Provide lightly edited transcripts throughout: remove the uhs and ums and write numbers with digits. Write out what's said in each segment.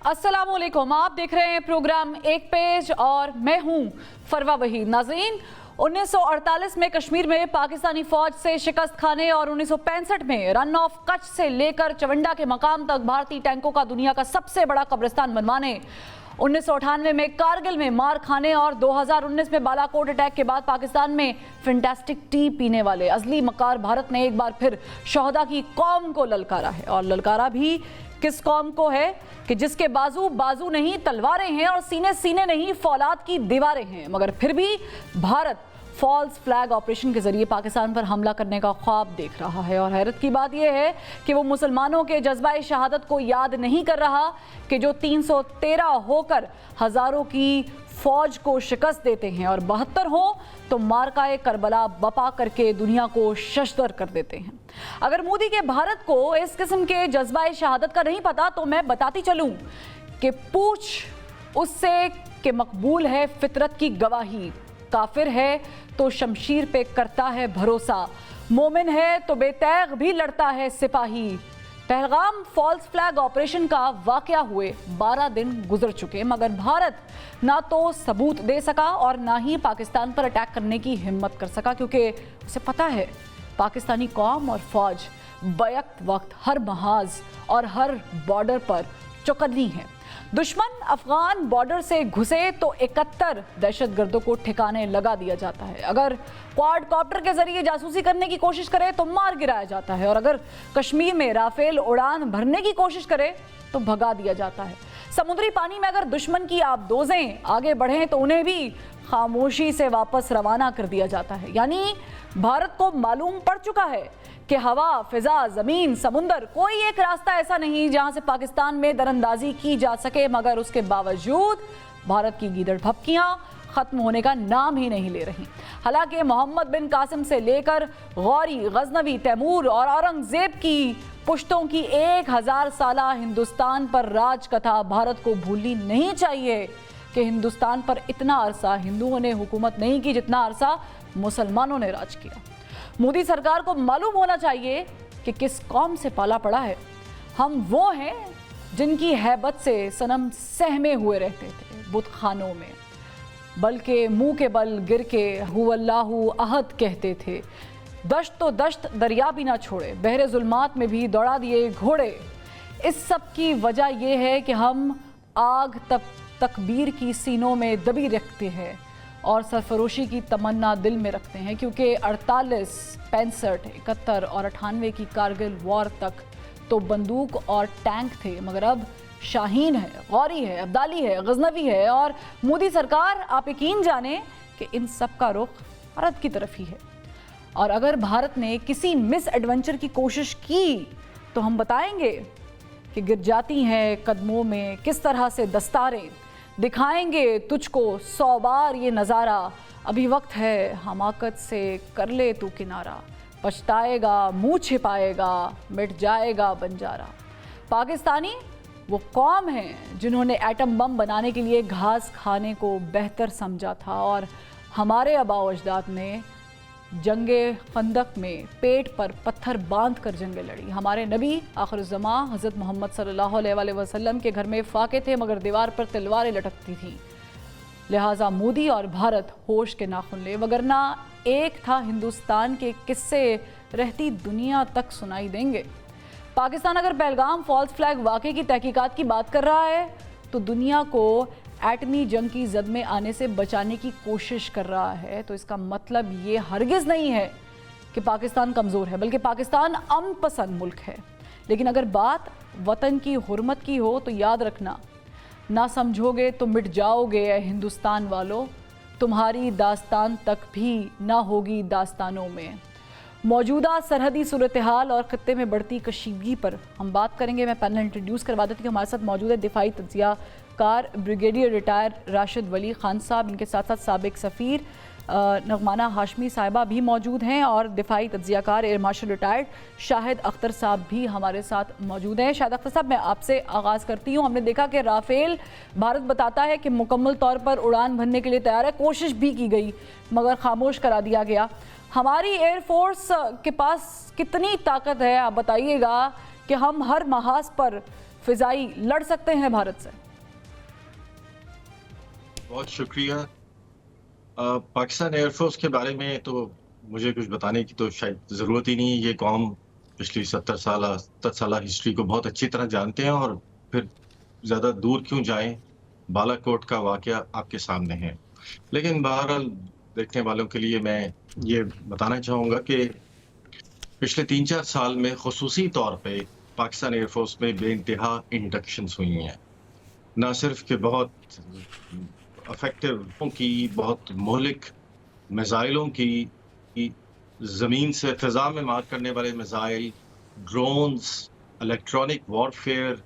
अस्सलामुअलैकुम, आप देख रहे हैं प्रोग्राम एक पेज और मैं हूं फरवा वहीद। नाज़रीन, 1948 में कश्मीर में पाकिस्तानी फौज से शिकस्त खाने और 1965 में रन ऑफ कच्छ से लेकर चवंडा के मकाम तक भारतीय टैंकों का दुनिया का सबसे बड़ा कब्रिस्तान बनवाने, 1998 में कारगिल में मार खाने और 2019 में बालाकोट अटैक के बाद पाकिस्तान में फैंटास्टिक टी पीने वाले अजली मकार भारत ने एक बार फिर शोहदा की कौम को ललकारा है। और ललकारा भी किस कौम को है कि जिसके बाजू बाजू नहीं तलवारें हैं और सीने सीने नहीं फौलाद की दीवारें हैं, मगर फिर भी भारत फॉल्स फ्लैग ऑपरेशन के जरिए पाकिस्तान पर हमला करने का ख्वाब देख रहा है। और हैरत की बात यह है कि वो मुसलमानों के जज्बाए शहादत को याद नहीं कर रहा कि जो 313 होकर हजारों की फौज को शिकस्त देते हैं और 72 हो तो मार्काए करबला बपा करके दुनिया को शशदर कर देते हैं। अगर मोदी के भारत को इस किस्म के जज्बाए शहादत का नहीं पता तो मैं बताती चलूं कि पूछ उससे कि मकबूल है फितरत की गवाही, काफिर है तो शमशीर पे करता है भरोसा, मोमिन है तो बेतैग भी लड़ता है सिपाही। पहलगाम फॉल्स फ्लैग ऑपरेशन का वाकया हुए 12 दिन गुजर चुके, मगर भारत ना तो सबूत दे सका और ना ही पाकिस्तान पर अटैक करने की हिम्मत कर सका, क्योंकि उसे पता है पाकिस्तानी कौम और फौज बैक वक्त हर महाज और हर बॉर्डर पर चौकन्नी है। दुश्मन अफगान बॉर्डर से घुसे तो 71 दहशतगर्दों को ठिकाने लगा दिया जाता है। अगर क्वाडकॉप्टर के जरिए जासूसी करने की कोशिश करे तो मार गिराया जाता है और अगर कश्मीर में राफेल उड़ान भरने की कोशिश करे तो भगा दिया जाता है। समुद्री पानी में अगर दुश्मन की आबदोजें आगे बढ़ें तो उन्हें भी खामोशी से वापस रवाना कर दिया जाता है। यानी भारत को मालूम पड़ चुका है कि हवा, फिजा, जमीन, समुंदर, कोई एक रास्ता ऐसा नहीं जहां से पाकिस्तान में दरअंदाजी की जा सके, मगर उसके बावजूद भारत की गीदड़ भपकियां खत्म होने का नाम ही नहीं ले रही। हालांकि मोहम्मद बिन कासिम से लेकर गौरी, गजनवी, तैमूर और औरंगजेब की पुश्तों की 1000 साला हिंदुस्तान पर राज कथा भारत को भूलनी नहीं चाहिए कि हिंदुस्तान पर इतना अरसा हिंदुओं ने हुकूमत नहीं की जितना अरसा मुसलमानों ने राज किया। मोदी सरकार को मालूम होना चाहिए कि किस कौम से पाला पड़ा है। हम वो हैं जिनकी हैबत से सनम सहमे हुए रहते थे बुत खानों में, बल्कि मुंह के बल गिर के हुवल्लाहु अहद कहते थे। दश्त तो दश्त दरिया भी ना छोड़े, बहरे जुल्मात में भी दौड़ा दिए घोड़े। इस सब की वजह यह है कि हम आग तक तकबीर की सीनों में दबी रखते हैं और सरफरोशी की तमन्ना दिल में रखते हैं, क्योंकि 48, 65, 71 और 98 की कारगिल वॉर तक तो बंदूक और टैंक थे, मगर अब शाहीन है, गौरी है, अब्दाली है, गजनवी है। और मोदी सरकार, आप यकीन जाने कि इन सब का रुख भारत की तरफ ही है। और अगर भारत ने किसी मिस एडवेंचर की कोशिश की तो हम बताएंगे कि गिर जाती हैं कदमों में किस तरह से दस्तारें, दिखाएंगे तुझको 100 बार ये नज़ारा, अभी वक्त है हमाकत से कर ले तू किनारा, पछताएगा मुंह छिपाएगा मिट जाएगा बंजारा। पाकिस्तानी वो कौम है जिन्होंने एटम बम बनाने के लिए घास खाने को बेहतर समझा था और हमारे आबाओ अजदाद ने जंगे खंदक में पेट पर पत्थर बांध कर जंगें लड़ी। हमारे नबी आखिरुज़्ज़मा हज़रत मोहम्मद सल्लल्लाहु अलैहि वसल्लम के घर में फाके थे, मगर दीवार पर तलवारें लटकती थीं। लिहाजा मोदी और भारत होश के नाखुन ले, वगरना एक था हिंदुस्तान के किस्से रहती दुनिया तक सुनाई देंगे। पाकिस्तान अगर पहलगाम फॉल्स फ्लैग वाक़े की तहकीकात की बात कर रहा है तो दुनिया को एटमी जंग की जद में आने से बचाने की कोशिश कर रहा है, तो इसका मतलब ये हरगिज़ नहीं है कि पाकिस्तान कमज़ोर है, बल्कि पाकिस्तान अमन पसंद मुल्क है। लेकिन अगर बात वतन की हुर्मत की हो तो याद रखना, ना समझोगे तो मिट जाओगे ए हिंदुस्तान वालों, तुम्हारी दास्तान तक भी ना होगी दास्तानों में। मौजूदा सरहदी सूरत हाल और ख़त्ते में बढ़ती कशीदगी पर हम बात करेंगे। मैं पैनल इंट्रोड्यूस करवा देती हूँ। हमारे साथ मौजूद है दिफाई तज्जिया car brigadier retire Rashid Wali Khan साहब, इनके साथ साथ साबिक सफ़ीर नगमाना हाशमी साहिबा भी मौजूद हैं और दिफाई तज्जियाकार air marshal retired Shahid Akhtar साहब भी हमारे साथ मौजूद हैं। शाहिद अख्तर साहब, मैं आपसे आगाज़ करती हूँ। हमने देखा कि राफेल भारत बताता है कि मुकम्मल तौर पर उड़ान भरने के लिए तैयार है, कोशिश भी की गई मगर खामोश करा दिया गया। हमारी एयरफोर्स के पास कितनी ताकत है, आप बताइएगा कि हम हर महाज पर फिजाई लड़ सकते हैं भारत से? बहुत शुक्रिया। पाकिस्तान एयरफोर्स के बारे में तो मुझे कुछ बताने की तो शायद ज़रूरत ही नहीं है। ये कौम पिछली 70 साल हिस्ट्री को बहुत अच्छी तरह जानते हैं, और फिर ज़्यादा दूर क्यों जाएं। बालाकोट का वाकया आपके सामने है। लेकिन बहरहाल देखने वालों के लिए मैं ये बताना चाहूँगा कि पिछले 3-4 साल में ख़ुसूसी तौर पे पाकिस्तान एयरफोर्स में बेइंतहा इंडक्शंस हुई हैं। ना सिर्फ कि बहुत इफेक्टिव की, बहुत मोहलिक मिसाइलों की ज़मीन से फ़िज़ा में मार करने वाले मिसाइल, ड्रोन्स, इलेक्ट्रॉनिक वॉरफेयर,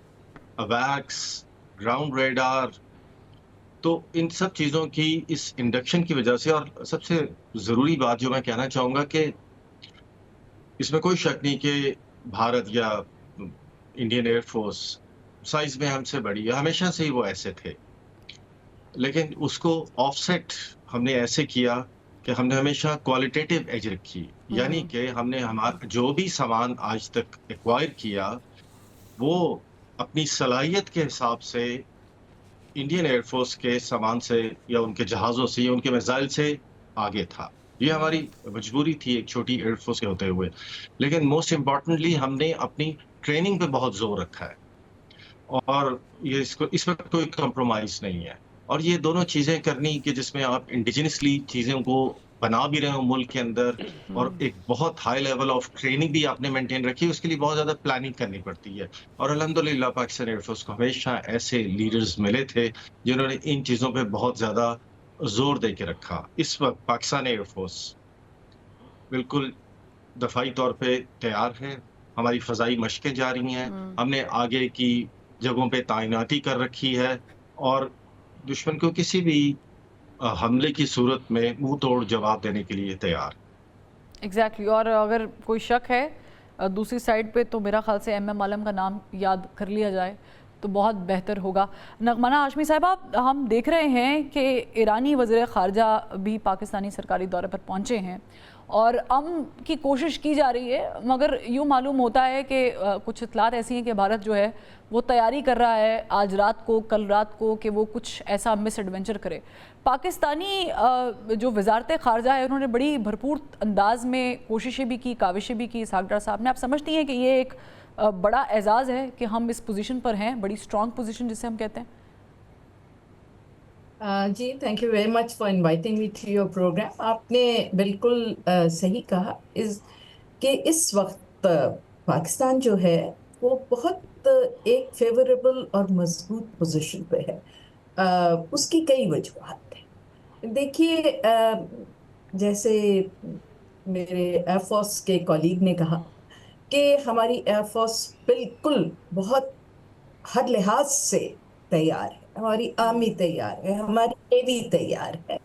अवैक्स, ग्राउंड रेडार, तो इन सब चीज़ों की इस इंडक्शन की वजह से। और सबसे ज़रूरी बात जो मैं कहना चाहूँगा कि इसमें कोई शक नहीं कि भारत या इंडियन एयरफोर्स साइज़ में हमसे बड़ी है, हमेशा से ही वो ऐसे थे। लेकिन उसको ऑफसेट हमने ऐसे किया कि हमने हमेशा क्वालिटेटिव एज रखी, यानी कि हमने हमारा जो भी सामान आज तक एक्वायर किया, वो अपनी सलाहियत के हिसाब से इंडियन एयरफोर्स के सामान से या उनके जहाज़ों से या उनके मिसाइल से आगे था। ये हमारी मजबूरी थी एक छोटी एयरफोर्स के होते हुए। लेकिन मोस्ट इम्पोर्टेंटली हमने अपनी ट्रेनिंग पे बहुत ज़ोर रखा है, और ये इसमें कोई कॉम्प्रोमाइज़ नहीं है। और ये दोनों चीज़ें करनी कि जिसमें आप इंडिजिनसली चीज़ों को बना भी रहे हो मुल्क के अंदर, और एक बहुत हाई लेवल ऑफ ट्रेनिंग भी आपने मेंटेन रखी है, उसके लिए बहुत ज़्यादा प्लानिंग करनी पड़ती है। और अल्हम्दुलिल्लाह पाकिस्तान एयरफोर्स को हमेशा ऐसे लीडर्स मिले थे जिन्होंने इन चीज़ों पे बहुत ज़्यादा ज़ोर दे के रखा। इस वक़्त पाकिस्तान एयरफोर्स बिल्कुल दफ़ाई तौर पे तैयार है। हमारी फ़ज़ाई मशकें जारी हैं। हमने आगे की जगहों पे तैनाती कर रखी है, और दुश्मन को किसी भी हमले की सूरत में मुंह तोड़ जवाब देने के लिए तैयार। एग्जैक्टली और अगर कोई शक है दूसरी साइड पे, तो मेरा ख्याल से एम आलम का नाम याद कर लिया जाए तो बहुत बेहतर होगा। नगमना हाशमी साहिबा, हम देख रहे हैं कि ईरानी वज़ीर ख़ारजा भी पाकिस्तानी सरकारी दौरे पर पहुंचे हैं और अमन की कोशिश की जा रही है, मगर यूँ मालूम होता है कि कुछ इतलात ऐसी हैं कि भारत जो है वो तैयारी कर रहा है आज रात को, कल रात को, कि वो कुछ ऐसा मिस एडवेंचर करे। पाकिस्तानी जो वजारत ख़ारजा है उन्होंने बड़ी भरपूर अंदाज में कोशिशें भी की, काविशें भी की इसहाक डार साहब ने। आप समझती हैं कि ये एक बड़ा एजाज़ है कि हम इस पोजीशन पर हैं, बड़ी स्ट्रॉन्ग पोजीशन जिसे हम कहते हैं? जी, thank you very much for inviting me to your programme. आपने बिल्कुल सही कहा कि इस वक्त पाकिस्तान जो है वो बहुत एक फेवरेबल और मजबूत पोजीशन पे है। उसकी कई वजूहत हैं। देखिए, जैसे मेरे एयरफोर्स के कॉलीग ने कहा कि हमारी एयरफोर्स बिल्कुल बहुत हर लिहाज से तैयार है, हमारी आर्मी तैयार है, हमारी नेवी तैयार है।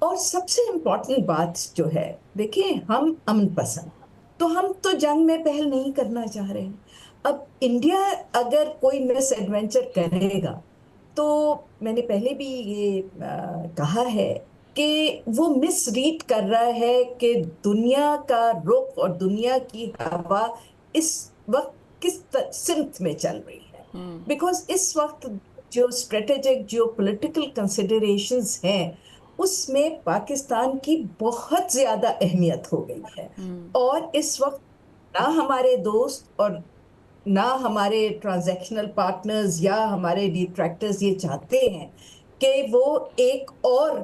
और सबसे इम्पोर्टेंट बात जो है, देखिए, हम अमन पसंद, तो हम तो जंग में पहल नहीं करना चाह रहे हैं। अब इंडिया अगर कोई मिस एडवेंचर करेगा, तो मैंने पहले भी ये कहा है कि वो मिसरीड कर रहा है कि दुनिया का रुख और दुनिया की हवा इस वक्त किस सिमत में चल रही है। बिकॉज इस वक्त जो स्ट्रेटेजिक जो पॉलिटिकल कंसिडरेशंस हैं, उसमें पाकिस्तान की बहुत ज्यादा अहमियत हो गई है। और इस वक्त ना हमारे दोस्त और ना हमारे ट्रांजैक्शनल पार्टनर्स या हमारे डिट्रैक्टर्स ये चाहते हैं कि वो एक और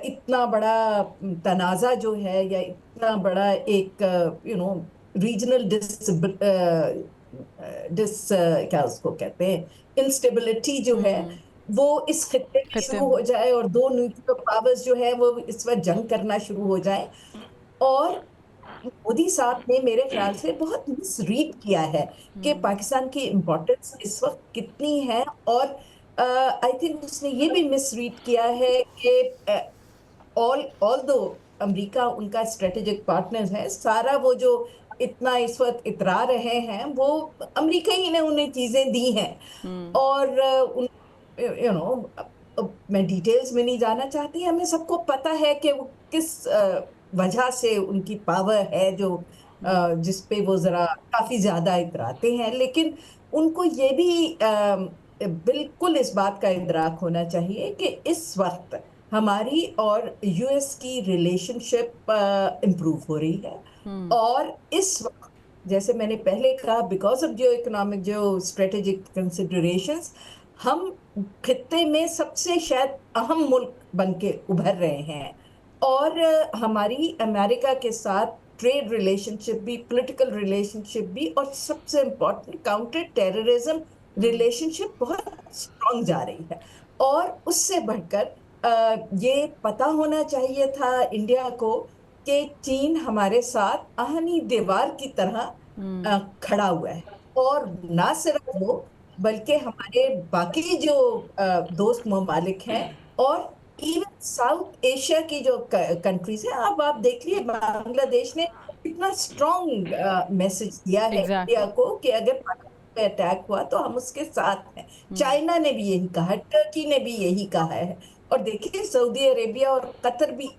इतना बड़ा तनाज़ा जो है या इतना बड़ा एक रीजनल क्या उसको कहते हैं, इंस्टेबिलिटी जो है वो इस खित्ते में शुरू हो जाए और दो न्यूक्लियर पावर्स जो है वो इस वक्त जंग करना शुरू हो जाए। और मोदी साहब ने मेरे ख्याल से बहुत मिसरीड किया है कि पाकिस्तान की इम्पोर्टेंस इस वक्त कितनी है। और आई थिंक उसने ये भी मिसरीड किया है कि ऑल दो अमेरिका उनका स्ट्रेटेजिक पार्टनर है, सारा वो जो इतना इस वक्त इतरा रहे हैं वो अमेरिका ही ने उन्हें चीजें दी हैं। और उन मैं डिटेल्स में नहीं जाना चाहती, हमें सबको पता है कि वो किस वजह से उनकी पावर है जो जिस पे वो जरा काफी ज्यादा इतराते हैं, लेकिन उनको ये भी बिल्कुल इस बात का इदराक होना चाहिए कि इस वक्त हमारी और यूएस की रिलेशनशिप इम्प्रूव हो रही है। और इस वक्त, जैसे मैंने पहले कहा, बिकॉज ऑफ जियो इकोनॉमिक, जो स्ट्रेटेजिक कंसिडरेशंस, हम खित्ते में सबसे शायद अहम मुल्क बन के उभर रहे हैं। और हमारी अमेरिका के साथ ट्रेड रिलेशनशिप भी, पॉलिटिकल रिलेशनशिप भी, और सबसे इम्पोर्टेंट काउंटर टेररिज्म रिलेशनशिप बहुत स्ट्रांग जा रही है। और उससे बढ़कर ये पता होना चाहिए था इंडिया को कि चीन हमारे साथ आहनी दीवार की तरह खड़ा हुआ है। और ना सिर्फ वो, बल्कि हमारे बाकी जो दोस्त ममालिक हैं, और इवन साउथ एशिया की जो कंट्रीज है, अब आप देखिए बांग्लादेश ने कितना स्ट्रॉन्ग मैसेज दिया है इंडिया एग्जैक्टली। को कि अगर पाकिस्तान पे अटैक हुआ तो हम उसके साथ हैं। चाइना ने भी यही कहा, टर्की ने भी यही कहा है। और देखिए सऊदी अरेबिया और कतर भी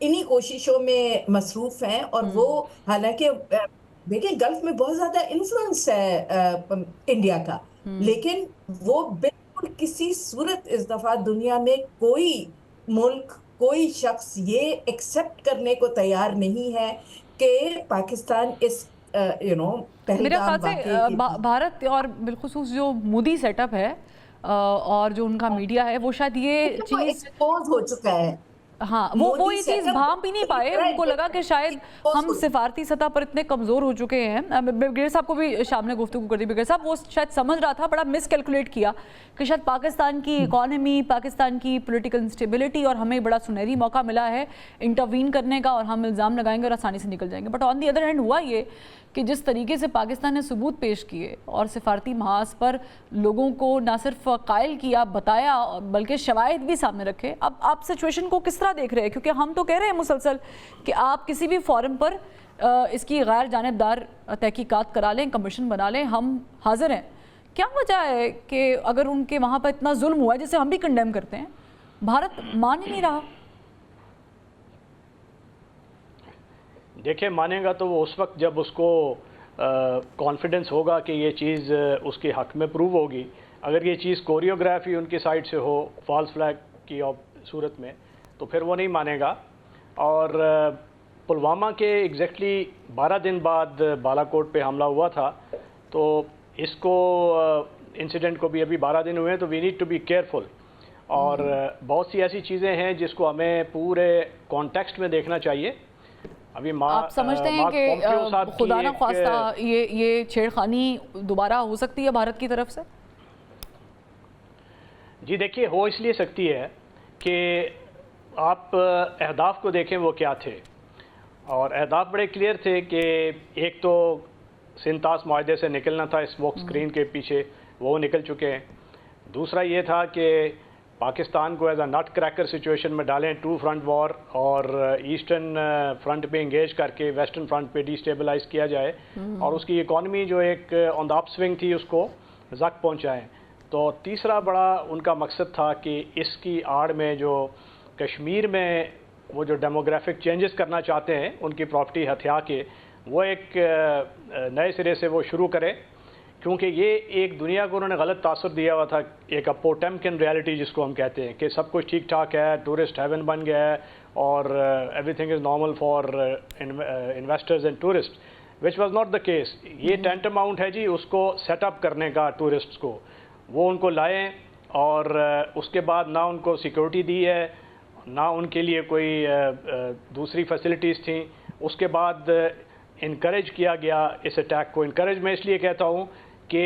इन्हीं कोशिशों में मसरूफ हैं। और वो, हालांकि देखिए गल्फ में बहुत ज्यादा इन्फ्लुएंस है इंडिया का, लेकिन वो बिल्कुल किसी सूरत इस दफा दुनिया में कोई मुल्क, कोई शख्स ये एक्सेप्ट करने को तैयार नहीं है कि पाकिस्तान इस मेरे ख्याल पहलगाम से वाकये के भारत और बिलखुसूस जो मोदी सेटअप है और जो उनका मीडिया है, वो शायद ये चीज़ एक्सपोज हो चुका है। हाँ, वो ये चीज़ भांप ही नहीं पाए। उनको लगा कि शायद हम सिफारती सतह पर इतने कमज़ोर हो चुके हैं। ब्रिगेडियर साहब को भी शाम ने गुफ्तगू कर दी। ब्रिगेडियर साहब, वो शायद समझ रहा था, बड़ा मिस कैलकुलेट किया कि शायद पाकिस्तान की इकॉनमी, पाकिस्तान की पॉलिटिकल इंस्टेबिलिटी, और हमें बड़ा सुनहरी मौका मिला है इंटरवीन करने का, और हम इल्ज़ाम लगाएंगे और आसानी से निकल जाएंगे। But on the other hand हुआ ये कि जिस तरीके से पाकिस्तान ने सबूत पेश किए और सिफारती महाज पर लोगों को ना सिर्फ कायल किया, बताया, बल्कि शवाहिद भी सामने रखे। अब आप सिचुएशन को किस तरह देख रहे हैं? क्योंकि हम तो कह रहे हैं मुसलसल कि आप किसी भी फोरम पर इसकी गैर जानिबदार तहकीकात करा लें, कमीशन बना लें, हम हाजिर हैं। क्या वजह है कि अगर उनके वहाँ पर इतना जुल्म हुआ है, जिसे हम भी कंडेम करते हैं, भारत मान ही नहीं रहा? देखिए, मानेगा तो वो उस वक्त जब उसको कॉन्फिडेंस होगा कि ये चीज़ उसके हक में प्रूव होगी। अगर ये चीज़ कोरियोग्राफी उनकी साइड से हो, फॉल्स फ्लैग की सूरत में, तो फिर वो नहीं मानेगा। और पुलवामा के एग्जैक्टली 12 दिन बाद बालाकोट पे हमला हुआ था, तो इसको इंसिडेंट को भी अभी 12 दिन हुए हैं, तो we need to be careful. और बहुत सी ऐसी चीज़ें हैं जिसको हमें पूरे कॉन्टेक्स्ट में देखना चाहिए। अभी आप समझते हैं कि खुदा ना ख्वास्ता ये छेड़खानी दोबारा हो सकती है भारत की तरफ से? जी देखिए, हो इसलिए सकती है कि आप अहदाफ को देखें वो क्या थे। और अहदाफ बड़े क्लियर थे कि एक तो सिंतास माहदे से निकलना था स्मोक स्क्रीन के पीछे, वो निकल चुके हैं। दूसरा ये था कि पाकिस्तान को as a nutcracker situation में डालें, टू फ्रंट वॉर, और ईस्टर्न फ्रंट पे इंगेज करके वेस्टर्न फ्रंट पे डिस्टेबलाइज किया जाए और उसकी इकॉनमी जो एक ऑन द अप स्विंग थी उसको जक पहुंचाएं। तो तीसरा बड़ा उनका मकसद था कि इसकी आड़ में जो कश्मीर में वो जो डेमोग्राफिक चेंजेस करना चाहते हैं उनकी प्रॉपर्टी हथिया के, वो एक नए सिरे से वो शुरू करें। क्योंकि ये एक दुनिया को उन्होंने गलत तासुर दिया हुआ था, एक पोटेम्किन रियलिटी जिसको हम कहते हैं कि सब कुछ ठीक ठाक है, टूरिस्ट हेवन बन गया है और everything is normal for investors and tourist, which was not the case. ये टेंटमाउंट है जी उसको सेटअप करने का टूरिस्ट्स को, वो उनको लाएं और उसके बाद ना उनको सिक्योरिटी दी है, ना उनके लिए कोई दूसरी फैसिलिटीज़ थी। उसके बाद इनकरेज किया गया इस अटैक को। इनकरेज मैं इसलिए कहता हूँ कि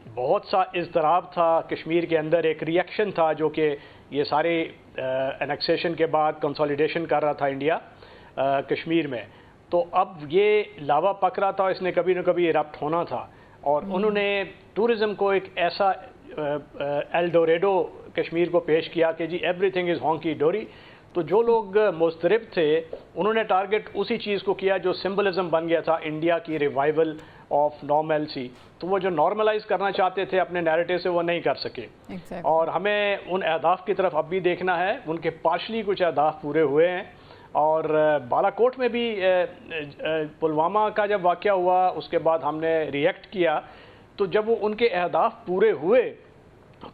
बहुत सा इज़्तिराब था कश्मीर के अंदर, एक रिएक्शन था जो कि ये सारे एनेक्सेशन के बाद कंसोलिडेशन कर रहा था इंडिया कश्मीर में। तो अब ये लावा पक रहा था, इसने कभी न कभी इरप्ट होना था। और उन्होंने टूरिज़म को एक ऐसा एल्डोरेडो कश्मीर को पेश किया कि जी एवरीथिंग इज़ हॉन्की डोरी। तो जो लोग मुस्तरिब थे उन्होंने टारगेट उसी चीज़ को किया जो सिंबलिज्म बन गया था इंडिया की रिवाइवल ऑफ नॉर्मलसी। तो वो जो नॉर्मलाइज करना चाहते थे अपने नैरेटिव से वो नहीं कर सके। exactly. और हमें उन अहदाफ की तरफ अब भी देखना है। उनके पार्शली कुछ अहदाफ पूरे हुए हैं और बालाकोट में भी पुलवामा का जब वाक़या हुआ उसके बाद हमने रिएक्ट किया, तो जब वो उनके अहदाफ पूरे हुए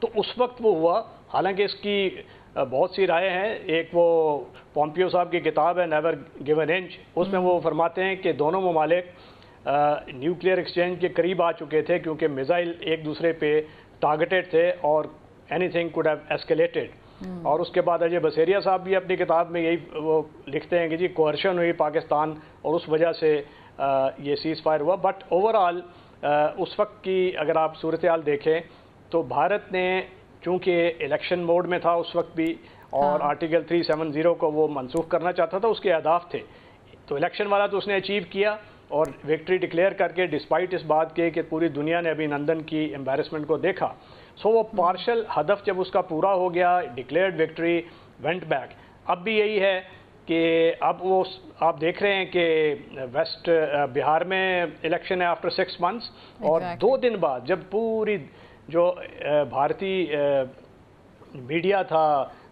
तो उस वक्त वो हुआ। हालांकि इसकी बहुत सी राय हैं। एक वो पोम्पियो साहब की किताब है नेवर गिव एन इंच, उसमें वो फरमाते हैं कि दोनों ममालिक न्यूक्लियर एक्सचेंज के करीब आ चुके थे क्योंकि मिसाइल एक दूसरे पे टारगेटेड थे और एनीथिंग कुड हैव एस्केलेटेड। और उसके बाद अजय बसेरिया साहब भी अपनी किताब में यही वो लिखते हैं कि जी कोहर्शन हुई पाकिस्तान और उस वजह से ये सीज़ फायर हुआ। बट ओवरऑल उस वक्त की अगर आप सूरत हाल देखें तो भारत ने चूँकि इलेक्शन मोड में था उस वक्त भी और आर्टिकल 370 को वो मनसूख करना चाहता था, उसके अहदाफ थे, तो इलेक्शन वाला तो उसने अचीव किया और विक्ट्री डिक्लेयर करके डिस्पाइट इस बात के कि पूरी दुनिया ने अभिनंदन की एम्बेरसमेंट को देखा। सो वो पार्शल हदफ जब उसका पूरा हो गया, डिक्लेयर्ड विक्ट्री, वेंट बैक। अब भी यही है कि अब वो आप देख रहे हैं कि वेस्ट बिहार में इलेक्शन है आफ्टर 6 months और 2 दिन बाद जब पूरी जो भारतीय मीडिया था,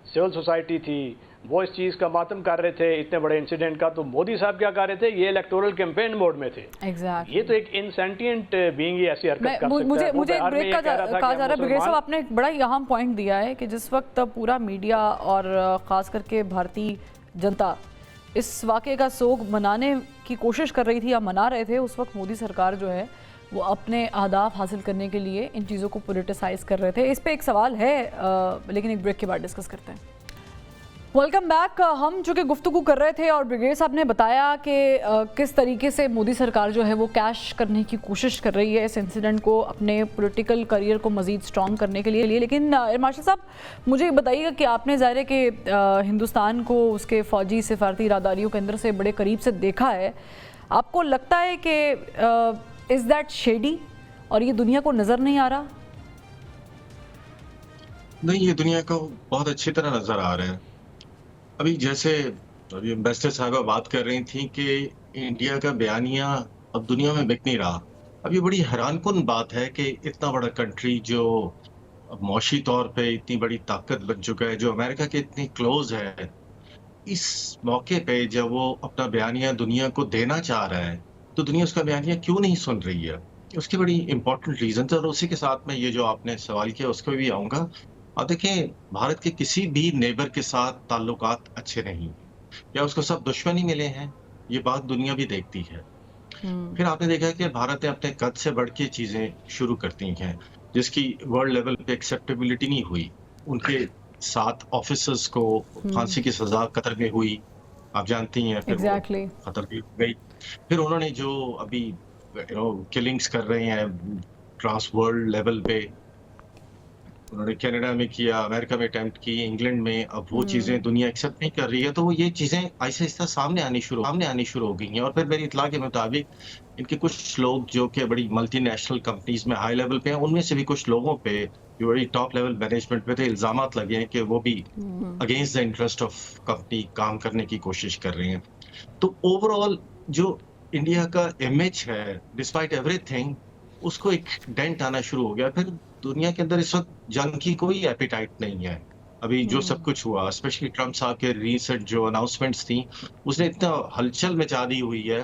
सिविल सोसाइटी थी, वो इस चीज़ का मातम कर रहे थे इतने बड़े इंसिडेंट का, तो मोदी साहब क्या कर रहे थे, ये इलेक्टोरल कैंपेन मोड में थे। Exactly. ये तो एक इनसेंटिएंट बीइंग ही ऐसी हरकत कर सकता है। मुझे वो एक बिहार में ब्रेक ये का कह रहा था कहा कि जा रहा है। ब्रिगेड साहब, मुसलमान- आपने एक बड़ा यहाँ पॉइंट दिया है कि जिस वक्त पूरा मीडिया और ख़ास करके भारतीय जनता इस वाक़े का सोग मनाने की कोशिश कर रही थी या मना रहे थे, उस वक्त मोदी सरकार जो है वो अपने अहदाफ हासिल करने के लिए इन चीज़ों को पोलिटिसाइज कर रहे थे। इस पे एक सवाल है, लेकिन एक ब्रेक के बाद डिस्कस करते हैं। Welcome back. हम जो कि गुफ्तगू कर रहे थे और ब्रिगेड साहब ने बताया कि किस तरीके से मोदी सरकार जो है वो कैश करने की कोशिश कर रही है इस इंसिडेंट को अपने पॉलिटिकल करियर को मज़ीद स्ट्रॉन्ग करने के लिए। लेकिन मार्शल साहब, मुझे बताइएगा कि आपने ज़ाहिर है कि हिंदुस्तान को उसके फ़ौजी सिफारती इरादारियों के अंदर से बड़े करीब से देखा है। आपको लगता है कि इज़ दैट शेडी और ये दुनिया को नज़र नहीं आ रहा? नहीं, ये दुनिया को बहुत अच्छी तरह नजर आ रहा है। अभी जैसे अभी एम्बेसडर साहबा बात कर रही थी कि इंडिया का बयानिया अब दुनिया में बिक नहीं रहा। अब ये बड़ी हैरानकुन बात है कि इतना बड़ा कंट्री जो अब मौशी तौर पे इतनी बड़ी ताकत बन चुका है, जो अमेरिका के इतनी क्लोज है, इस मौके पे जब वो अपना बयानिया दुनिया को देना चाह रहा है तो दुनिया उसका बयानिया क्यों नहीं सुन रही है? उसकी बड़ी इंपॉर्टेंट रीजन है और उसी के साथ में ये जो आपने सवाल किया उस पर भी आऊँगा। आप देखें, भारत के किसी भी नेबर के साथ ताल्लुकात अच्छे नहीं या उसको सब दुश्मनी मिले हैं, ये बात दुनिया भी देखती है। फिर आपने देखा है कि भारत ने अपने कद से बढ़ के चीज़ें शुरू करती हैं जिसकी वर्ल्ड लेवल पे एक्सेप्टेबिलिटी नहीं हुई। उनके 7 ऑफिसर्स को फांसी की सजा कतर में हुई, आप जानती हैं। फिर Exactly. कतर भी हो गई। फिर उन्होंने जो अभी किलिंग्स कर रहे हैं ट्रांस वर्ल्ड लेवल पे, उन्होंने कनाडा में किया, अमेरिका में अटेम्प्ट की, इंग्लैंड में, अब वो चीज़ें दुनिया एक्सेप्ट नहीं कर रही है, तो वो ये चीज़ें आहिस्ता आहिस्ता सामने आनी शुरू हो गई हैं। और फिर मेरी इत्तला के मुताबिक इनके कुछ लोग जो कि बड़ी मल्टीनेशनल कंपनीज में हाई लेवल पे हैं, उनमें से भी कुछ लोगों पे जो बड़ी टॉप लेवल मैनेजमेंट पे थे इल्जामात लगे हैं कि वो भी against the interest of company काम करने की कोशिश कर रहे हैं। तो ओवरऑल जो इंडिया का इमेज है, डिस्पाइट एवरीथिंग, उसको एक डेंट आना शुरू हो गया। फिर दुनिया के अंदर इस वक्त जंग की कोई एपिटाइट नहीं है। अभी जो सब कुछ हुआ, स्पेशली ट्रम्प साहब के रिसेंट जो अनाउंसमेंट्स थी, उसने इतना हलचल मचा दी हुई है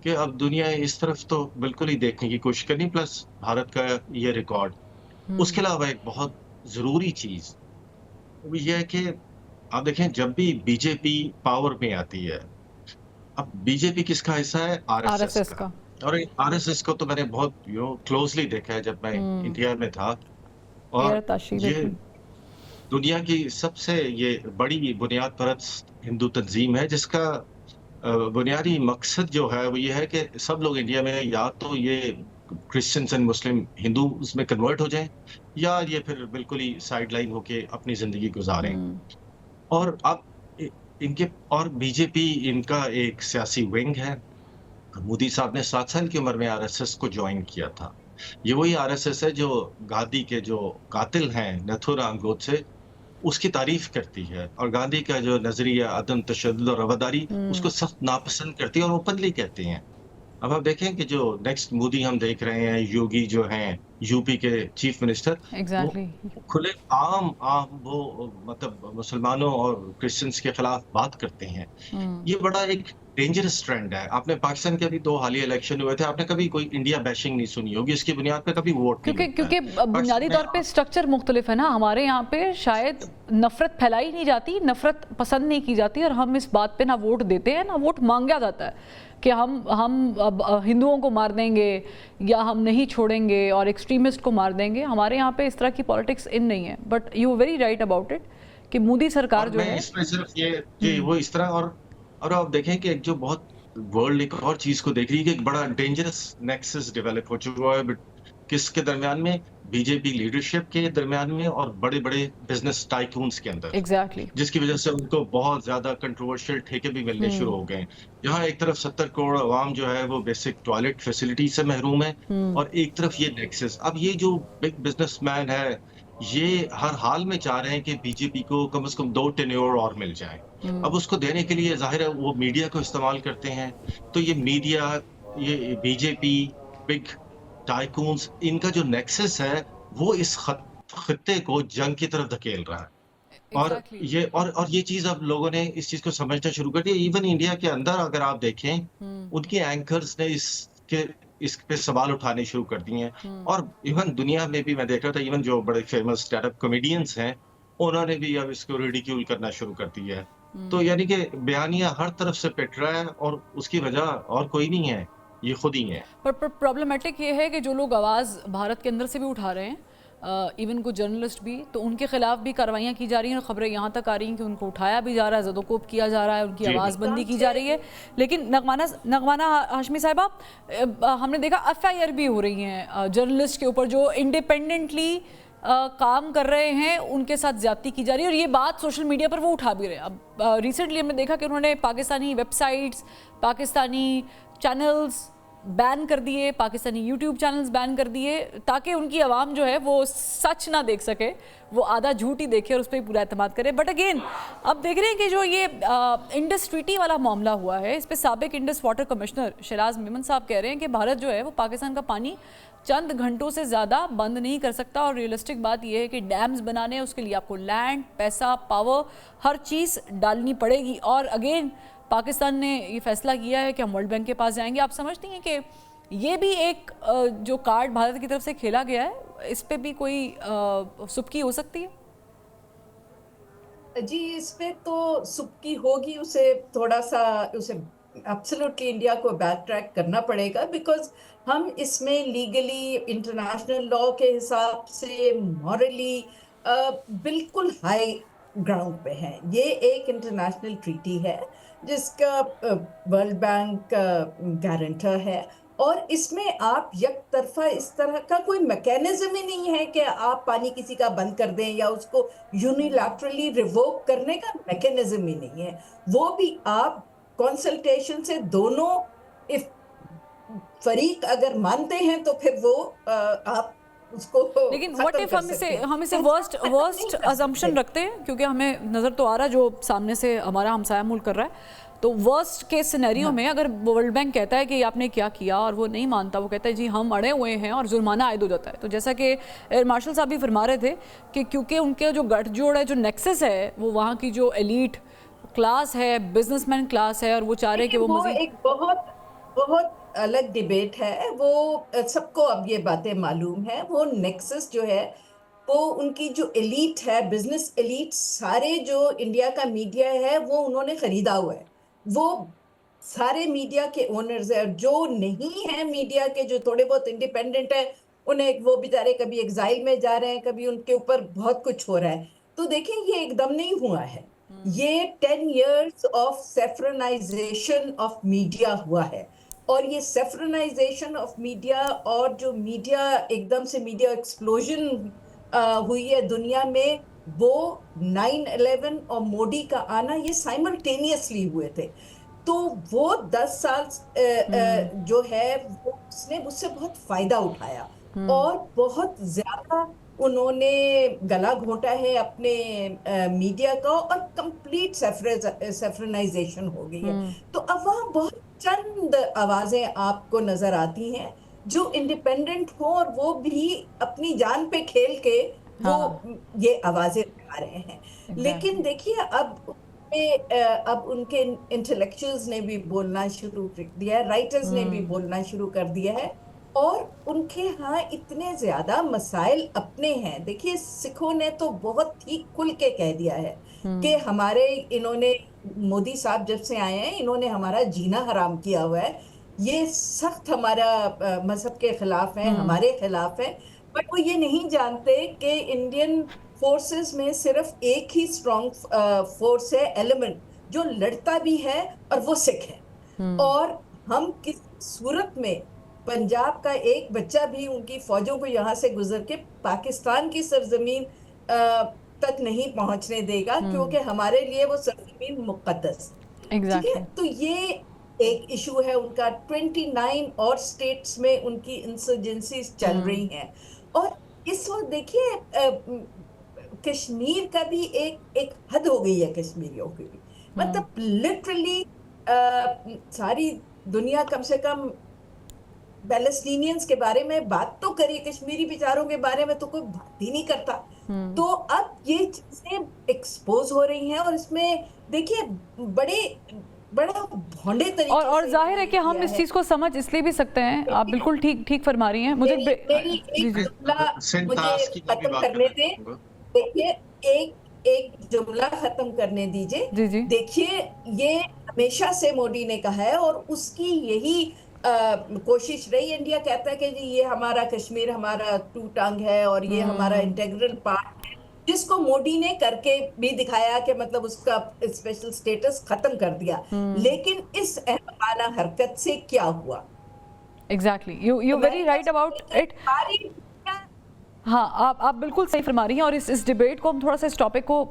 कि अब दुनिया इस तरफ तो बिल्कुल ही देखने की कोशिश करनी, प्लस भारत का ये रिकॉर्ड। उसके अलावा एक बहुत जरूरी चीज वो ये है कि आप देखें, जब भी बीजेपी पावर में आती है, अब बीजेपी किसका हिस्सा है? आरएसएस का। और आरएसएस को तो मैंने बहुत क्लोजली देखा है जब मैं इंडिया में था। और ये दुनिया की सबसे ये बड़ी बुनियाद परस्त हिंदू तंजीम है जिसका बुनियादी मकसद जो है वो ये है कि सब लोग इंडिया में या तो ये क्रिश्चियंस एंड मुस्लिम हिंदू उसमें कन्वर्ट हो जाएं या ये फिर बिल्कुल ही साइड लाइन होके अपनी जिंदगी गुजारें। और अब इनके और बीजेपी इनका एक सियासी विंग है। मोदी साहब ने 7 साल की उम्र में आरएसएस को ज्वाइन किया था। ये वही आरएसएस है जो गांधी के जो कातिल हैं नथुराम गोडसे, उसकी तारीफ करती है और गांधी का जो नजरिया अदम तशद्दुद और रवादारी उसको सख्त नापसंद करती है और ओपनली कहते हैं। अब आप देखें कि जो नेक्स्ट मोदी हम देख रहे हैं, योगी जो हैं, यूपी के चीफ मिनिस्टर, एग्जैक्टली। वो खुले आम आम वो मतलब मुसलमानों और क्रिश्चियंस के खिलाफ बात करते हैं। ये बड़ा एक डेंजरस ट्रेंड है। आपने पाकिस्तान के अभी 2 हालिया इलेक्शन हुए थे, आपने कभी कोई इंडिया बैशिंग नहीं सुनी होगी, इसकी बुनियाद पे कभी वोट नहीं क्योंकि मिलता क्योंकि है। बुनियादी तौर पे स्ट्रक्चर मुख्तलिफ है ना। हमारे यहाँ पे शायद नफरत फैलाई नहीं जाती, नफरत पसंद नहीं की जाती, और हम इस बात पे ना वोट देते हैं ना वोट मांगा जाता है कि हम अब हिंदुओं को मार देंगे या हम नहीं छोड़ेंगे और एक्सट्रीमिस्ट को मार देंगे। हमारे यहाँ पे इस तरह की पॉलिटिक्स इन नहीं है। But you very right about it कि मोदी सरकार और जो मैं है इसमें सिर्फ ये वो इस तरह, और आप देखें कि एक जो बहुत वर्ल्ड एक और चीज को देख रही है कि एक बड़ा डेंजरस नेक्सस डेवलप हो चुका है किसके दरमियान में, बीजेपी लीडरशिप के दरमियान में और बड़े बड़े बिजनेस टाइकून्स के अंदर, एग्जैक्टली। जिसकी वजह से उनको बहुत ज्यादा कंट्रोवर्शियल ठेके भी मिलने शुरू हो गए। यहाँ एक तरफ 70 करोड़ अवाम जो है वो बेसिक टॉयलेट फैसिलिटी से महरूम है, और एक तरफ ये नेक्सस। अब ये जो बिग बिजनेसमैन है ये हर हाल में चाह रहे हैं कि बीजेपी को कम से कम 2 टेन्योर और मिल जाए। अब उसको देने के लिए जाहिर है वो मीडिया को इस्तेमाल करते हैं। तो ये मीडिया, ये बीजेपी, बिग टाइकून्स, इनका जो नेक्सस है वो इस खत्ते को जंग की तरफ धकेल रहा है। और Exactly. ये और ये चीज अब लोगों ने इस चीज को समझना शुरू कर दिया। इवन इंडिया के अंदर अगर आप देखें, उनके एंकर्स ने इस पे सवाल उठाने शुरू कर दिए हैं। और इवन दुनिया में भी मैं देख रहा था, इवन जो बड़े फेमस स्टैंडअप कॉमेडियंस हैं उन्होंने भी अब इसको रिडिक्यूल करना शुरू कर दिया है। तो यानी कि बयानिया हर तरफ से पिट रहा है और उसकी वजह और कोई नहीं है, ये खुद ही है। पर प्रॉब्लमेटिक ये है कि जो लोग आवाज़ भारत के अंदर से भी उठा रहे हैं, इवन कुछ जर्नलिस्ट भी, तो उनके खिलाफ भी कार्रवाइयाँ की जा रही हैं और ख़बरें यहाँ तक आ रही हैं कि उनको उठाया भी जा रहा है, ज़दोकोप किया जा रहा है, उनकी आवाज़ बंदी की जा रही है। लेकिन नगमाना हाशमी साहिबा, हमने देखा FIR भी हो रही हैं जर्नलिस्ट के ऊपर जो इंडिपेंडेंटली काम कर रहे हैं, उनके साथ ज्यादती की जा रही है, और ये बात सोशल मीडिया पर वो उठा भी रहे हैं। अब रिसेंटली हमने देखा कि उन्होंने Pakistani websites, Pakistani channels ban कर दिए, पाकिस्तानी यूट्यूब चैनल्स बैन कर दिए, ताकि उनकी आवाम जो है वो सच ना देख सके, वो आधा झूठ ही देखे और उस पर पूरा एतमाद करे। बट अगेन अब देख रहे हैं कि जो ये इंडस ट्रीटी वाला मामला हुआ है, इस पर साबिक Indus water commissioner Shahraj Memon साहब कह रहे हैं कि भारत जो है वो पाकिस्तान का पानी चंद घंटों से ज़्यादा बंद नहीं कर सकता, और रियलिस्टिक बात यह है कि डैम्स बनाने उसके लिए आपको लैंड, पैसा, पावर, हर चीज़ डालनी पड़ेगी। और अगेन पाकिस्तान ने ये फैसला किया है कि हम वर्ल्ड बैंक के पास जाएंगे। आप समझती हैं कि ये भी एक जो कार्ड भारत की तरफ से खेला गया है, इस पे भी कोई सुबकी हो सकती है? जी, इस पे तो सुबकी होगी, उसे थोड़ा सा उसे एब्सोल्युटली इंडिया को बैक ट्रैक करना पड़ेगा, बिकॉज हम इसमें लीगली इंटरनेशनल लॉ के हिसाब से मॉरली बिल्कुल हाई ग्राउंड पे हैं। ये एक इंटरनेशनल ट्रीटी है जिसका वर्ल्ड बैंक गारंटर है, और इसमें आप यकतरफा इस तरह का कोई मैकेनिज्म ही नहीं है कि आप पानी किसी का बंद कर दें या उसको यूनिलैटरली रिवोक करने का मैकेनिज्म ही नहीं है। वो भी आप कंसल्टेशन से दोनों इफ फरीक अगर मानते हैं तो फिर वो आप उसको लेकिन व्हाट इफ हम इसे वर्स्ट अजम्पशन रखते हैं, क्योंकि हमें नज़र तो आ रहा है जो सामने से हमारा हमसाया मुल्क कर रहा है, तो वर्स्ट केस सिनेरियो में अगर वर्ल्ड बैंक कहता है कि आपने क्या किया और वो नहीं मानता, वो कहता है जी हम अड़े हुए हैं, और जुर्माना आयद हो जाता है। तो जैसा कि एयर मार्शल साहब भी फरमा रहे थे कि क्योंकि उनके जो गठजोड़ है, जो नेक्सस है, वो वहाँ की जो एलीट क्लास है, बिजनेसमैन क्लास है, और वो चाह रहे हैं कि वो मज़ीद एक बहुत अलग डिबेट है। वो सबको अब ये बातें मालूम है। वो नेक्सस जो है वो उनकी जो एलीट है, बिजनेस एलीट, सारे जो इंडिया का मीडिया है वो उन्होंने खरीदा हुआ है। वो सारे मीडिया के ओनर्स है। जो नहीं है मीडिया के, जो थोड़े बहुत इंडिपेंडेंट है, उन्हें वो बेचारे कभी एग्जाइल में जा रहे हैं, कभी उनके ऊपर बहुत कुछ हो रहा है। तो देखें, ये एकदम नहीं हुआ है। ये 10 years ऑफ सेफ्रनाइजेशन ऑफ मीडिया हुआ है, और ये सेफ्रनाइजेशन ऑफ मीडिया और जो मीडिया एकदम से मीडिया एक्सप्लोजन हुई है दुनिया में, वो 9/11 और मोदी का आना, ये साइमल्टेनियसली हुए थे। तो वो 10 साल जो है वो उसने मुझसे बहुत फायदा उठाया, और बहुत ज्यादा उन्होंने गला घोंटा है अपने मीडिया का, और कंप्लीट सेफ्रनाइजेशन हो गई है। तो अब वहाँ बहुत चंद आवाजें आपको नजर आती हैं जो इंडिपेंडेंट हो और वो भी अपनी जान पे खेल के वो ये आवाजें उठा रहे हैं। लेकिन देखिए अब उनके इंटेलेक्चुअल्स ने भी बोलना शुरू कर दिया है, राइटर्स ने भी बोलना शुरू कर दिया है, और उनके यहाँ इतने ज्यादा मसाइल अपने हैं। देखिए सिखों ने तो बहुत ही खुल के कह दिया है कि इन्होंने मोदी साहब जब से आए हैं इन्होंने हमारा जीना हराम किया हुआ है, ये सख्त हमारा मजहब के खिलाफ है, हमारे खिलाफ है। बट वो ये नहीं जानते कि इंडियन फोर्सेस में सिर्फ एक ही स्ट्रॉन्ग फोर्स है, एलिमेंट जो लड़ता भी है, और वो सिख है। और हम किस सूरत में पंजाब का एक बच्चा भी उनकी फौजों को यहाँ से गुजर के पाकिस्तान की सरजमीन तक नहीं पहुंचने देगा, क्योंकि हमारे लिए वो सरजमीन मुकद्दस है। ठीक है, तो ये एक इशू है उनका। 29 और स्टेट्स में उनकी इंसर्जेंसीज चल रही हैं। और इस वक्त देखिए कश्मीर का भी एक हद हो गई है कश्मीरियों की भी। मतलब लिटरली सारी दुनिया कम से कम पैलेस्टीनियंस के बारे में बात तो करिए, कश्मीरी बेचारों के बारे में तो कोई बात ही नहीं करता। तो अब ये चीजें एक्सपोज हो रही हैं, और इसमें देखिए बड़ा भोंडे तरीके और जाहिर है कि हम इस चीज को समझ इसलिए भी सकते हैं। आप बिल्कुल ठीक फरमा रही हैं। मुझे मेरी एक जुमला मुझे खत्म करने दें। देखिए एक जुमला खत्म करने दीजिए। देखिए ये हमेशा से मोदी ने कहा है, और उसकी यही कोशिश रही। इंडिया कहता है कि जी ये हमारा कश्मीर हमारा टू टंग है और ये हमारा इंटेग्रल पार्ट है, जिसको मोदी ने करके भी दिखाया कि मतलब उसका स्पेशल स्टेटस खत्म कर दिया। लेकिन इस अहमकाना हरकत से क्या हुआ? Exactly, you very right about it. हाँ, आप बिल्कुल सही फरमा रही हैं। और इस डिबेट को हम थोड़ा सा इस टॉपिक को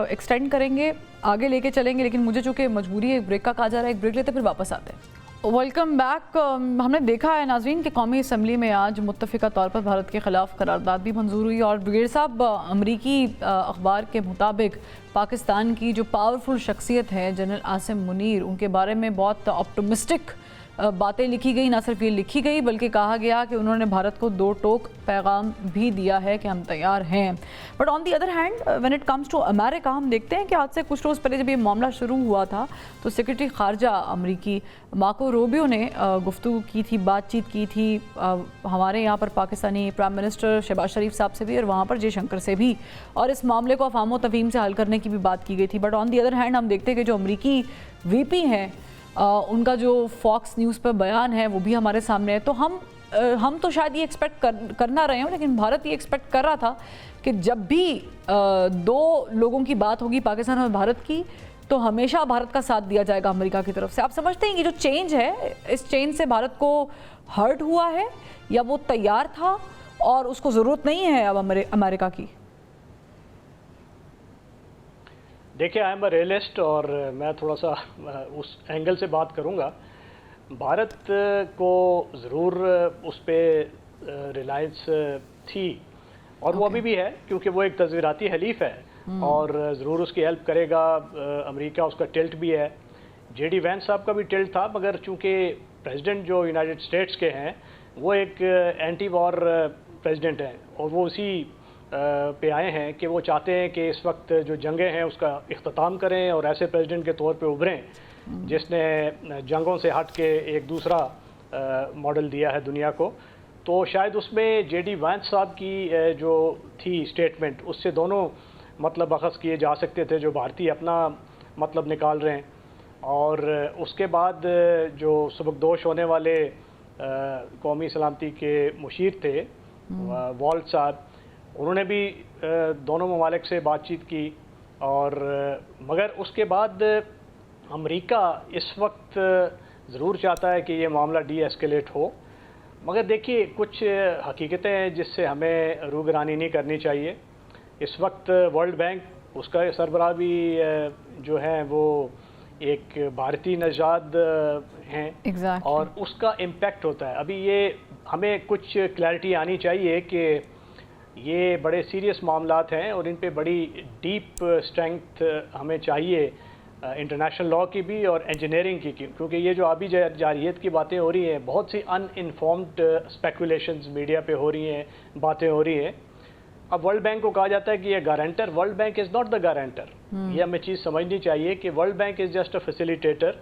एक्सटेंड करेंगे, आगे लेके चलेंगे, लेकिन मुझे चूंकि मजबूरी है, एक ब्रेक का कहा जा रहा है, एक ब्रेक लेते फिर वापस आते हैं। Welcome back. हमने देखा है नाज़रीन कि कौमी असम्बली में आज मुत्तफ़िका तौर पर भारत के ख़िलाफ़ करारदाद भी मंजूर हुई। और ब्रिगेड साहब, अमरीकी अखबार के मुताबिक पाकिस्तान की जो पावरफुल शख्सियत है जनरल आसिम मुनीर, उनके बारे में बहुत ऑप्टिमिस्टिक बातें लिखी गई। ना सिर्फ ये लिखी गई बल्कि कहा गया कि उन्होंने भारत को दो टोक पैगाम भी दिया है कि हम तैयार हैं। But on the other hand when it comes to America, हम देखते हैं कि आज से कुछ रोज़ पहले जब ये मामला शुरू हुआ था तो सेक्रेटरी खारजा अमरीकी मार्को रूबियो ने गुफ्तगू की थी, बातचीत की थी हमारे यहाँ पर पाकिस्तानी प्राइम मिनिस्टर शहबाज शरीफ साहब से भी और वहाँ पर जयशंकर से भी, और इस मामले को अफवाह व तफहीम से हल करने की भी बात की गई थी। But on the other hand हम देखते हैं कि जो अमरीकी वीपी हैं उनका जो फॉक्स न्यूज़ पर बयान है वो भी हमारे सामने है। तो हम तो शायद ये एक्सपेक्ट कर ना रहे हों, लेकिन भारत ये एक्सपेक्ट कर रहा था कि जब भी दो लोगों की बात होगी पाकिस्तान और भारत की, तो हमेशा भारत का साथ दिया जाएगा अमेरिका की तरफ से। आप समझते हैं कि जो चेंज है, इस चेंज से भारत को हर्ट हुआ है या वो तैयार था और उसको ज़रूरत नहीं है अब अमेरिका की? देखिए, आई एम अ रियलिस्ट और मैं थोड़ा सा उस एंगल से बात करूंगा। भारत को ज़रूर उस पर रिलायंस थी और वो अभी भी है, क्योंकि वो एक तज़वीराती हलीफ है और ज़रूर उसकी हेल्प करेगा अमेरिका। उसका टिल्ट भी है, जेडी वैंस साहब का भी टिल्ट था, मगर चूंकि प्रेसिडेंट जो यूनाइटेड स्टेट्स के हैं वो एक एंटी वॉर प्रेसिडेंट हैं और वो उसी पे आए हैं कि वो चाहते हैं कि इस वक्त जो जंगें हैं उसका इख्तिताम करें और ऐसे प्रेसिडेंट के तौर पे उभरें जिसने जंगों से हट के एक दूसरा मॉडल दिया है दुनिया को। तो शायद उसमें जेडी वैंस साहब की जो थी स्टेटमेंट, उससे दोनों मतलब अखज़ किए जा सकते थे, जो भारतीय अपना मतलब निकाल रहे हैं। और उसके बाद जो सबकदोश होने वाले कौमी सलामती के मुशीर थे वॉल्ट साहब, उन्होंने भी दोनों ममालिक से बातचीत की। और मगर उसके बाद अमेरिका इस वक्त ज़रूर चाहता है कि ये मामला डी एस्केलेट हो। मगर देखिए, कुछ हकीकतें हैं जिससे हमें रूबरानी नहीं करनी चाहिए। इस वक्त वर्ल्ड बैंक उसका सरबराह भी जो है वो एक भारतीय नजाद हैं और उसका इम्पेक्ट होता है। अभी ये हमें कुछ क्लैरिटी आनी चाहिए कि ये बड़े सीरियस मामलात हैं और इन पे बड़ी डीप स्ट्रेंथ हमें चाहिए इंटरनेशनल लॉ की भी और इंजीनियरिंग की, क्योंकि ये जो अभी जारहियत की बातें हो रही हैं, बहुत सी अनइनफॉर्म्ड स्पेकुलेशंस मीडिया पे हो रही हैं, बातें हो रही हैं। अब वर्ल्ड बैंक को कहा जाता है कि ये guarantor, world bank is not the guarantor. ये हमें चीज़ समझनी चाहिए कि world bank is just a facilitator.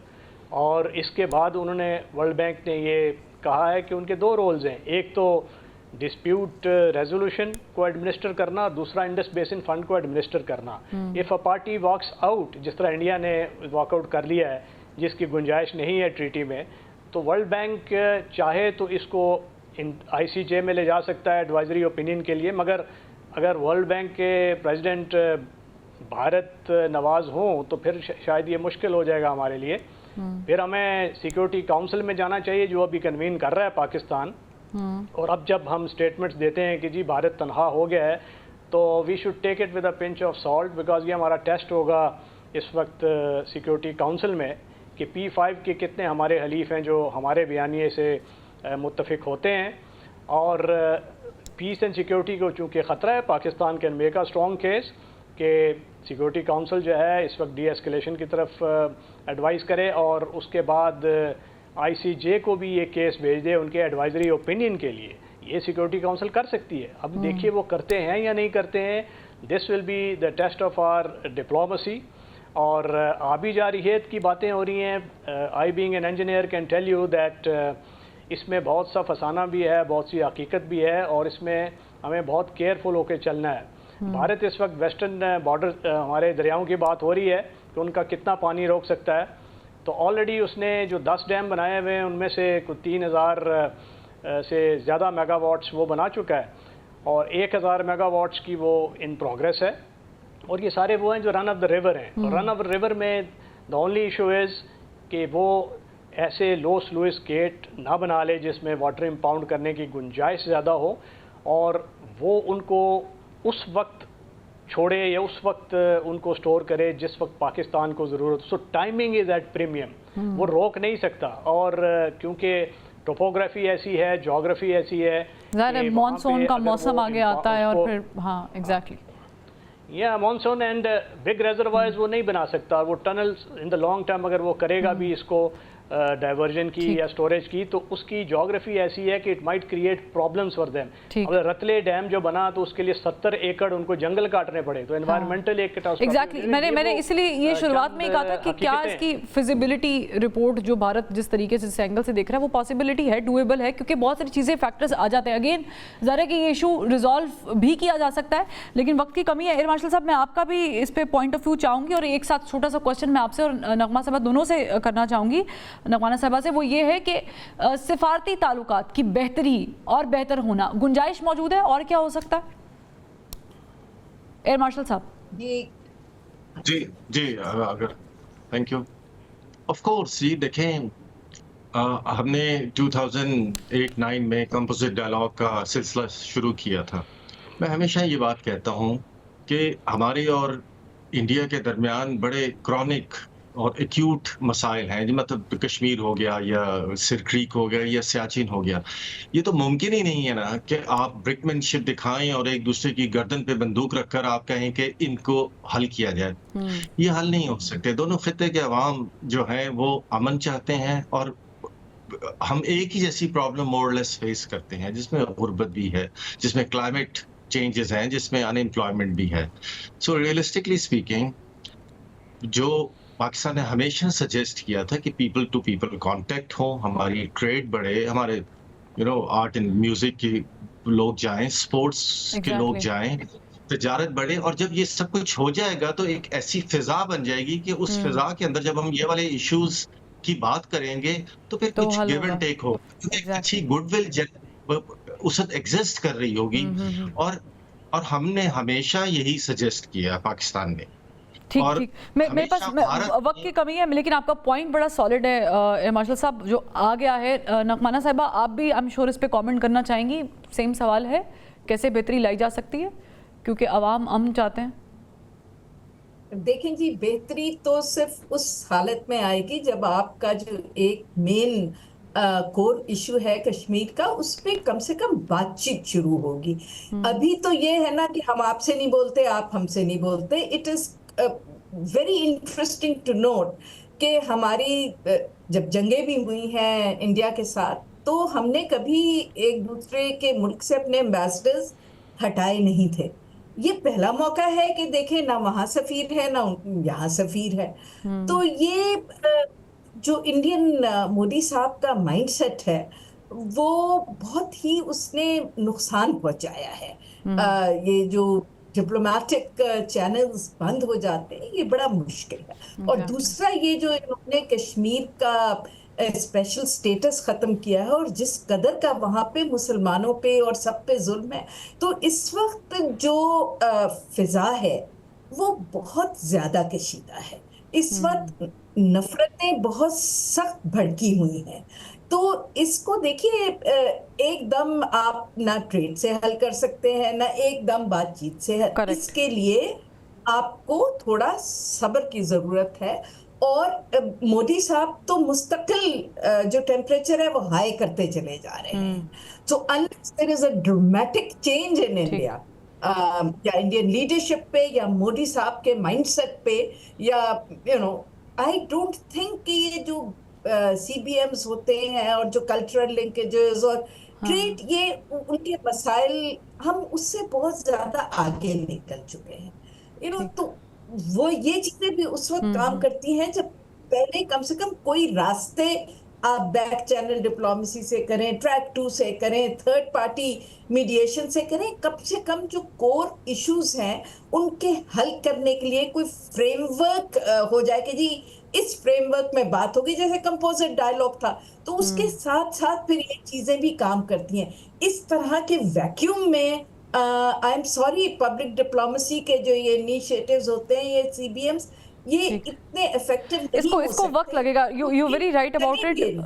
और इसके बाद उन्होंने, वर्ल्ड बैंक ने ये कहा है कि उनके दो रोल्स हैं, एक तो डिस्प्यूट रेजोल्यूशन को एडमिनिस्टर करना, दूसरा इंडस बेसिन फंड को एडमिनिस्टर करना। If a party walks out, जिस तरह इंडिया ने वॉकआउट कर लिया है, जिसकी गुंजाइश नहीं है ट्रीटी में, तो वर्ल्ड बैंक चाहे तो इसको ICJ में ले जा सकता है एडवाइजरी ओपिनियन के लिए, मगर अगर वर्ल्ड बैंक के प्रेसिडेंट भारत नवाज हों तो फिर शायद ये मुश्किल हो जाएगा हमारे लिए। फिर हमें सिक्योरिटी काउंसिल में जाना चाहिए, जो अभी कन्वीन कर रहा है पाकिस्तान। और अब जब हम स्टेटमेंट्स देते हैं कि जी भारत तनहा हो गया है, तो we should take it with a pinch of salt, because ये हमारा टेस्ट होगा इस वक्त सिक्योरिटी काउंसिल में कि P5 के कितने हमारे हलीफ हैं जो हमारे बयानिए से मुत्तफिक होते हैं। और पीस एंड सिक्योरिटी को चूँकि ख़तरा है, Pakistan can make a strong case कि सिक्योरिटी काउंसिल जो है इस वक्त डी-एस्केलेशन की तरफ एडवाइस करे, और उसके बाद ICJ को भी ये केस भेज दे उनके एडवाइजरी ओपिनियन के लिए। ये सिक्योरिटी काउंसिल कर सकती है। अब देखिए वो करते हैं या नहीं करते हैं। This will be the test of our diplomacy. और आबी जारहियत की बातें हो रही हैं। I being an engineer can tell you that इसमें बहुत सा फसाना भी है, बहुत सी हकीकत भी है, और इसमें हमें बहुत केयरफुल होकर चलना है। भारत इस वक्त वेस्टर्न बॉर्डर, हमारे दरियाओं की बात हो रही है कि उनका कितना पानी रोक सकता है। तो ऑलरेडी उसने जो 10 डैम बनाए हुए हैं, उनमें से कुछ 3000 से ज़्यादा मेगावाट्स वो बना चुका है, और 1000 मेगावाट्स की वो इन प्रोग्रेस है। और ये सारे वो हैं जो रन ऑफ द रिवर हैं। और रन ऑफ द रिवर में द ओनली इशू इज़ कि वो ऐसे लो स्लूइस गेट ना बना ले जिसमें वाटर इम्पाउंड करने की गुंजाइश ज़्यादा हो, और वो उनको उस वक्त छोड़े या उस वक्त उनको स्टोर करे जिस वक्त पाकिस्तान को ज़रूरत। सो टाइमिंग इज़ एट प्रीमियम। वो रोक नहीं सकता, और क्योंकि टोपोग्राफी ऐसी है, ज्योग्राफी ऐसी है, मॉनसून का मौसम आगे आता है, और फिर हाँ एग्जैक्टली या मॉनसून एंड बिग रिजर्वायर्स वो नहीं बना सकता। वो tunnels in the long term अगर वो करेगा भी इसको डाइवर्जन की या स्टोरेज की, तो उसकी ज्योग्राफी ऐसी है कि it might create problems for them. अगर रतले डैम जो बना तो उसके लिए 70 एकड़ उनको जंगल काटने पड़े, तो एनवायरमेंटल एक एग्जैक्टली मैंने इसलिए ये शुरुआत में कहा था कि क्या इसकी फिजिबिलिटी रिपोर्ट जो भारत जिस तरीके से एंगल से देख रहा है वो पॉसिबिलिटी है, डूएबल है, क्योंकि बहुत सारी चीज़ें फैक्टर्स आ जाते हैं। अगेन ज़रा कि ये इशू रिजॉल्व भी किया जा सकता है, लेकिन वक्त की कमी है। एयर मार्शल साहब, मैं आपका भी इस पे पॉइंट ऑफ व्यू चाहूँगी, और एक साथ छोटा सा क्वेश्चन मैं आपसे और नगमा साहबा दोनों से करना चाहूँगी, नगमाना साहबा से। वो ये है कि सिफारती ताल्लुकात की बेहतरी और बेहतर होना, गुंजाइश मौजूद है, और क्या हो सकता है? एयर मार्शल साहब। जी अगर थैंक यू। ऑफ कोर्स ये देखें, हमने 2008-9 में कंपोजिट डायलॉग का सिलसिला शुरू किया था। मैं हमेशा ये बात कहता हूँ कि हमारे और इंडिया के दरमियान बड़े क्रॉनिक और एक्यूट मसाइल हैं, मतलब कश्मीर हो गया या सिर क्रीक हो गया या सियाचिन हो गया। ये तो मुमकिन ही नहीं है ना कि आप ब्रिकमैनशिप दिखाएं और एक दूसरे की गर्दन पे बंदूक रखकर आप कहें कि इनको हल किया जाए। ये हल नहीं हो सकते। दोनों खित्ते के अवाम जो हैं वो अमन चाहते हैं, और हम एक ही जैसी प्रॉब्लम मोरलेस फेस करते हैं, जिसमें गुर्बत भी है, जिसमें क्लाइमेट चेंजेस हैं, जिसमें अनएम्प्लॉयमेंट भी है। सो रियलिस्टिकली स्पीकिंग, जो पाकिस्तान ने हमेशा सजेस्ट किया था कि पीपल टू पीपल कांटेक्ट हो, हमारी ट्रेड बढ़े, हमारे आर्ट एंड म्यूजिक के लोग जाएं, स्पोर्ट्स के लोग जाएं, तिजारत बढ़े। और जब ये सब कुछ हो जाएगा तो एक ऐसी फिजा बन जाएगी कि उस फिजा के अंदर जब हम ये वाले इश्यूज की बात करेंगे तो फिर कुछ गिव एंड टेक हो, एक अच्छी गुडविल उस वक्त एग्जिस्ट कर रही होगी। और हमने हमेशा यही सजेस्ट किया पाकिस्तान ने। ठीक। मेरे पास वक्त की कमी है, लेकिन आपका पॉइंट बड़ा सॉलिड है मार्शल साहब जो आ गया है। नगमाना साहिबा, आप भी आई एम श्योर इस पे कमेंट करना चाहेंगी। सेम सवाल है, कैसे बेहतरी लाई जा सकती है, क्योंकि अवाम अमन चाहते हैं। देखें जी, बेहतरी तो सिर्फ उस हालत में आएगी जब आपका जो एक मेन कोर इशू है कश्मीर का, उस पर कम से कम बातचीत शुरू होगी। अभी तो ये है ना कि हम आपसे नहीं बोलते, आप हमसे नहीं बोलते। It is very interesting to note कि हमारी जब जंगें भी हुई हैं इंडिया के साथ, तो हमने कभी एक दूसरे के मुल्क से अपने एम्बेसडर्स हटाए नहीं थे। ये पहला मौका है कि देखें, ना वहां सफीर है ना यहाँ सफीर है। तो ये जो इंडियन मोदी साहब का माइंडसेट है, वो बहुत ही उसने नुकसान पहुंचाया है। ये जो डिप्लोमेटिक चैनल्स बंद हो जाते हैं, ये बड़ा मुश्किल है। और दूसरा, ये जो इन्होंने कश्मीर का स्पेशल स्टेटस खत्म किया है और जिस कदर का वहां पे मुसलमानों पे और सब पे जुल्म है, तो इस वक्त जो फिजा है वो बहुत ज्यादा कशीदा है। इस वक्त नफरतें बहुत सख्त भड़की हुई हैं। तो इसको देखिए, एकदम आप ना ट्रेड से हल कर सकते हैं, ना एकदम बातचीत से हल। Correct. इसके लिए आपको थोड़ा सब्र की जरूरत है। और मोदी साहब तो मुस्तकिल जो टेम्परेचर है वो हाई करते चले जा रहे हैं। So unless there is a dramatic change in India, या इंडियन लीडरशिप पे, या मोदी साहब के माइंडसेट पे, या आई डोंट थिंक कि ये जो CBMs होते हैं और जो कल्चरल लिंकेजेस और ट्रेड, ये उनके मसाइल, हम उससे बहुत ज्यादा आगे निकल चुके हैं। तो वो ये चीजें भी उस वक्त काम करती हैं जब पहले कम से कम कोई रास्ते आप बैक चैनल डिप्लोमेसी से करें, ट्रैक 2 से करें, थर्ड पार्टी मीडिएशन से करें। कम से कम जो कोर इश्यूज हैं उनके हल करने के लिए कोई फ्रेमवर्क हो जाए कि जी इस फ्रेमवर्क में बात होगी, जैसे कंपोजिट डायलॉग था। तो उसके साथ साथ फिर ये चीजें भी काम करती हैं। इस तरह के वैक्यूम में I am sorry, public diplomacy के जो ये इनिशिएटिव्स होते हैं, ये CBMs, ये इतने इफेक्टिव नहीं हो इसको सकते। वक्त लगेगा। You very right about it.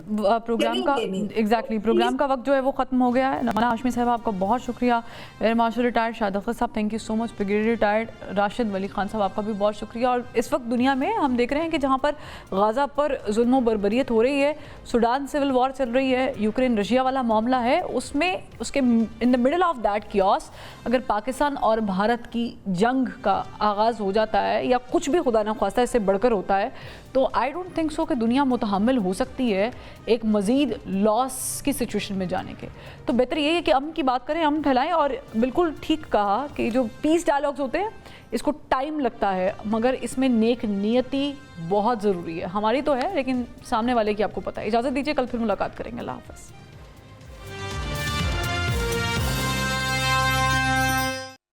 Program का एग्जैक्टली प्रोग्राम का वक्त जो है वो खत्म हो गया है। नमना हाशमी साहब, आपका बहुत शुक्रिया। Air marshal retired Shahid Akhtar साहब, thank you so much. Brigadier retired Rashid Wali Khan साहब, आपका भी बहुत शुक्रिया। और इस वक्त दुनिया में हम देख रहे हैं कि जहाँ पर गाजा पर जुल्म व बर्बरियत हो रही है, सूडान सिविल वॉर चल रही है, यूक्रेन रशिया वाला मामला है, उसमें उसके in the middle of that chaos अगर पाकिस्तान और भारत की जंग का आगाज़ हो जाता है या कुछ भी खुदा ना ख्वास्ता इससे बढ़कर होता है, तो आई डोंट थिंक सो कि दुनिया मुतहम्मिल हो सकती है एक मज़ीद लॉस की सिचुएशन में जाने के। तो बेहतर ये है कि अमन की बात करें, अमन फैलाएं। और बिल्कुल ठीक कहा कि जो पीस डायलॉग्स होते हैं इसको टाइम लगता है, मगर इसमें नेक नियति बहुत ज़रूरी है। हमारी तो है, लेकिन सामने वाले की आपको पता है। इजाज़त दीजिए, कल फिर मुलाकात करेंगे। अल्लाह हाफ़िज़।